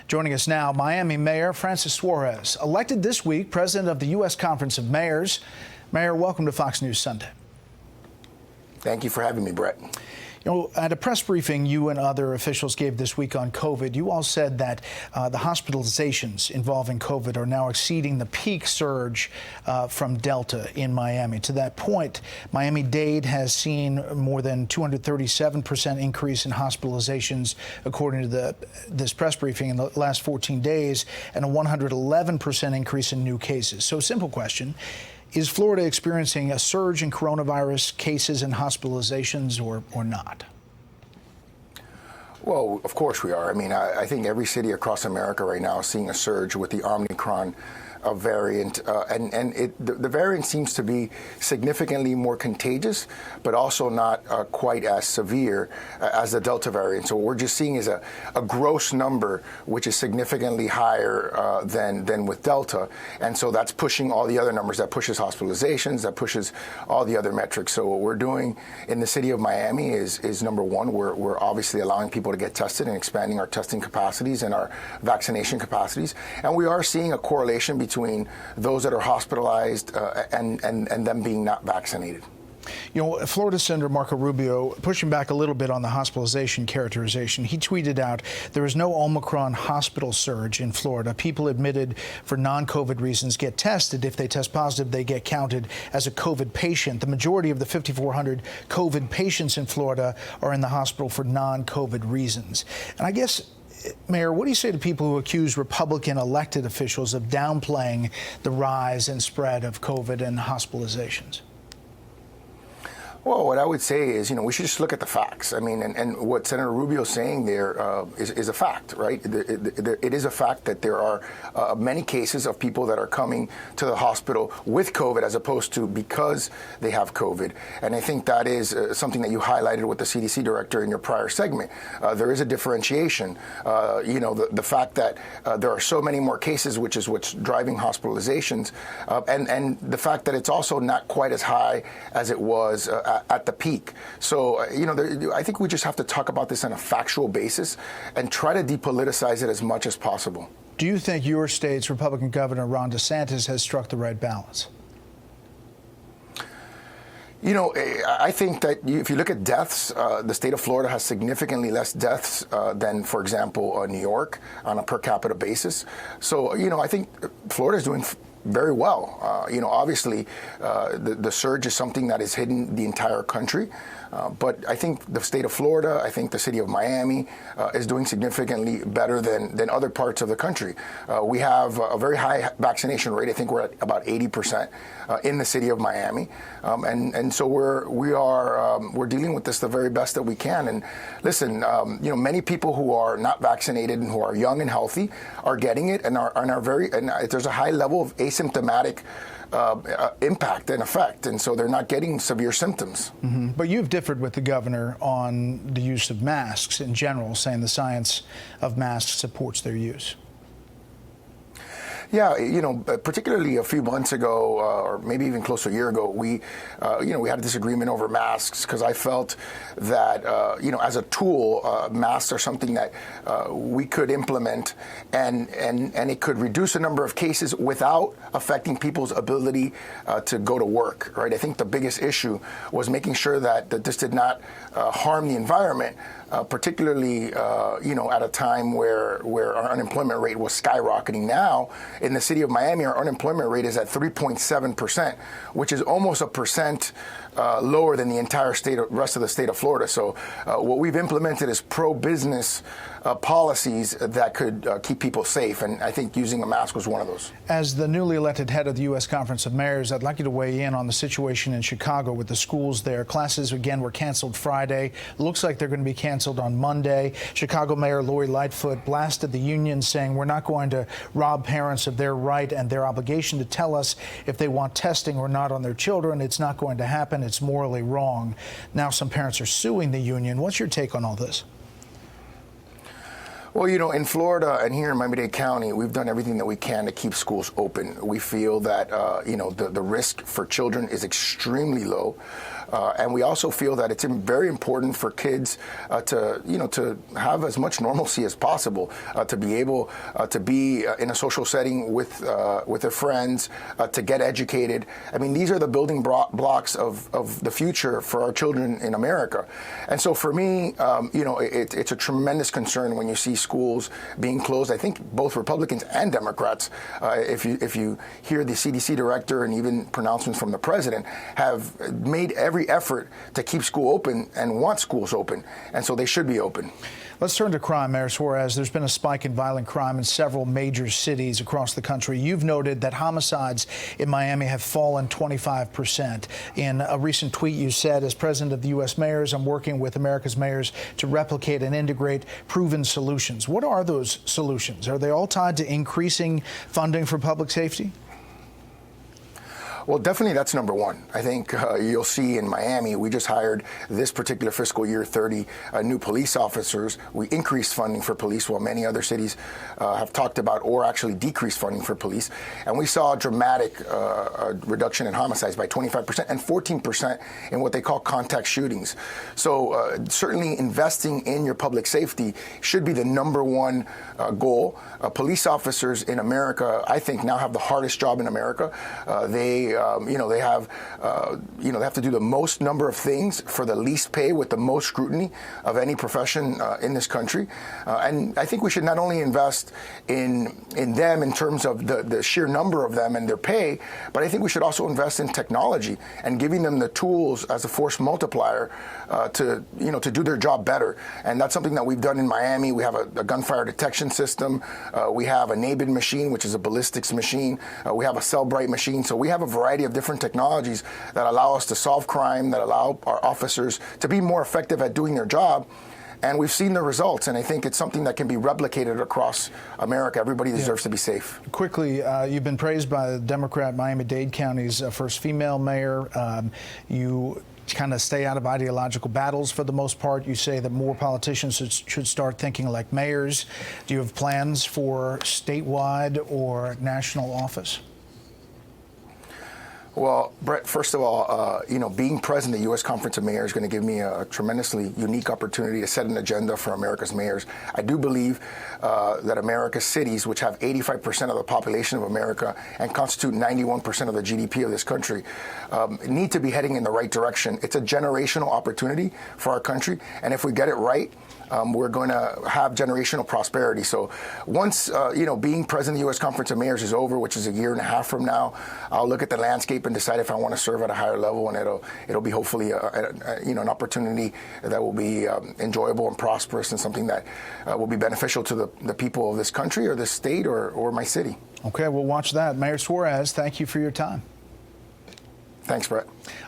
Joining us now, Miami Mayor Francis Suarez, elected this week president of the U.S. Conference of Mayors. Mayor, welcome to Fox News Sunday. Thank you for having me, Brett. You know, at a press briefing you and other officials gave this week on COVID, you all said that the hospitalizations involving COVID are now exceeding the peak surge from Delta in Miami. To that point, Miami-Dade has seen more than 237% increase in hospitalizations, according to this press briefing, in the last 14 days, and a 111% increase in new cases. So, simple question. Is Florida experiencing a surge in coronavirus cases and hospitalizations or not? Well, of course we are. I mean, I think every city across America right now is seeing a surge with the Omicron variant, and the variant seems to be significantly more contagious, but also not quite as severe as the Delta variant. So what we're just seeing is a gross number which is significantly higher than with Delta, and so that's pushing all the other numbers. That pushes hospitalizations, that pushes all the other metrics. So what we're doing in the city of Miami is number one, we're obviously allowing people to get tested and expanding our testing capacities and our vaccination capacities, and we are seeing a correlation between those that are hospitalized and them being not vaccinated. You know, Florida Senator Marco Rubio, pushing back a little bit on the hospitalization characterization, he tweeted out, there is no Omicron hospital surge in Florida. People admitted for non-COVID reasons get tested. If they test positive, they get counted as a COVID patient. The majority of the 5,400 COVID patients in Florida are in the hospital for non-COVID reasons. And I guess, Mayor, what do you say to people who accuse Republican elected officials of downplaying the rise and spread of COVID and hospitalizations? Well, what I would say is, we should just look at the facts. I mean, and what Senator Rubio is saying there is a fact, right? It is a fact that there are many cases of people that are coming to the hospital with COVID as opposed to because they have COVID. And I think that is something that you highlighted with the CDC director in your prior segment. There is a differentiation. The fact that there are so many more cases, which is what's driving hospitalizations, and the fact that it's also not quite as high as it was at the peak. So, I think we just have to talk about this on a factual basis and try to depoliticize it as much as possible. Do you think your state's Republican Governor Ron DeSantis has struck the right balance? I think that if you look at deaths, the state of Florida has significantly less deaths than, for example, New York on a per capita basis. So, I think Florida is doing very well. Obviously, the surge is something that is hitting the entire country. But I think the state of Florida, I think the city of Miami is doing significantly better than other parts of the country. We have a very high vaccination rate. I think we're at about 80% in the city of Miami. And so we're dealing with this the very best that we can. And listen, many people who are not vaccinated and who are young and healthy are getting it and there's a high level of asymptomatic impact and effect, and so they're not getting severe symptoms. Mm-hmm. But you've differed with the governor on the use of masks in general, saying the science of masks supports their use. Yeah, particularly a few months ago, or maybe even close to a year ago, we had a disagreement over masks because I felt that, as a tool, masks are something that we could implement and it could reduce the number of cases without affecting people's ability to go to work, right? I think the biggest issue was making sure that this did not harm the environment, particularly, at a time where our unemployment rate was skyrocketing. Now, in the city of Miami, our unemployment rate is at 3.7%, which is almost a percent lower than the entire rest of the state of Florida. So what we've implemented is pro-business policies that could keep people safe, and I think using a mask was one of those. As the newly elected head of the U.S. Conference of Mayors, I'd like you to weigh in on the situation in Chicago with the schools there. Classes, again, were canceled Friday. Looks like they're going to be canceled on Monday. Chicago Mayor Lori Lightfoot blasted the union, saying, we're not going to rob parents of their right and their obligation to tell us if they want testing or not on their children. It's not going to happen. It's morally wrong. Now some parents are suing the union. What's your take on all this? Well, in Florida and here in Miami-Dade County, we've done everything that we can to keep schools open. We feel that, the risk for children is extremely low. And we also feel that it's very important for kids to have as much normalcy as possible, to be able to be in a social setting with their friends, to get educated. I mean, these are the building blocks of the future for our children in America. And so for me, it's a tremendous concern when you see schools being closed. I think both Republicans and Democrats, if you hear the CDC director and even pronouncements from the president, have made every effort to keep school open and want schools open, and so they should be open. Let's turn to crime, Mayor Suarez. There's been a spike in violent crime in several major cities across the country. You've noted that homicides in Miami have fallen 25%. In a recent tweet, you said, as president of the U.S. Mayors, I'm working with America's mayors to replicate and integrate proven solutions. What are those solutions? Are they all tied to increasing funding for public safety? Well, definitely that's number one. I think you'll see in Miami, we just hired this particular fiscal year 30 new police officers. We increased funding for police while many other cities have talked about or actually decreased funding for police. And we saw a dramatic reduction in homicides by 25% and 14% in what they call contact shootings. So certainly investing in your public safety should be the number one goal. Police officers in America, I think, now have the hardest job in America. They have to do the most number of things for the least pay with the most scrutiny of any profession in this country. And I think we should not only invest in them in terms of the sheer number of them and their pay, but I think we should also invest in technology and giving them the tools as a force multiplier to do their job better. And that's something that we've done in Miami. We have a gunfire detection system. We have a NABID machine, which is a ballistics machine. We have a Cellbrite machine. So we have a variety of different technologies that allow us to solve crime, that allow our officers to be more effective at doing their job. And we've seen the results, and I think it's something that can be replicated across America. Everybody deserves to be safe. Quickly, you've been praised by the Democrat Miami-Dade County's first female mayor. You kind of stay out of ideological battles for the most part. You say that more politicians should start thinking like mayors. Do you have plans for statewide or national office? Well, Brett, first of all, being president of the U.S. Conference of Mayors is going to give me a tremendously unique opportunity to set an agenda for America's mayors. I do believe that America's cities, which have 85% of the population of America and constitute 91% of the GDP of this country, need to be heading in the right direction. It's a generational opportunity for our country, and if we get it right, we're going to have generational prosperity. So once, being president of the U.S. Conference of Mayors is over, which is a year and a half from now, I'll look at the landscape and decide if I want to serve at a higher level, and it'll be hopefully an opportunity that will be enjoyable and prosperous and something that will be beneficial to the people of this country or this state or my city. Okay, we'll watch that. Mayor Suarez, thank you for your time. Thanks, Brett.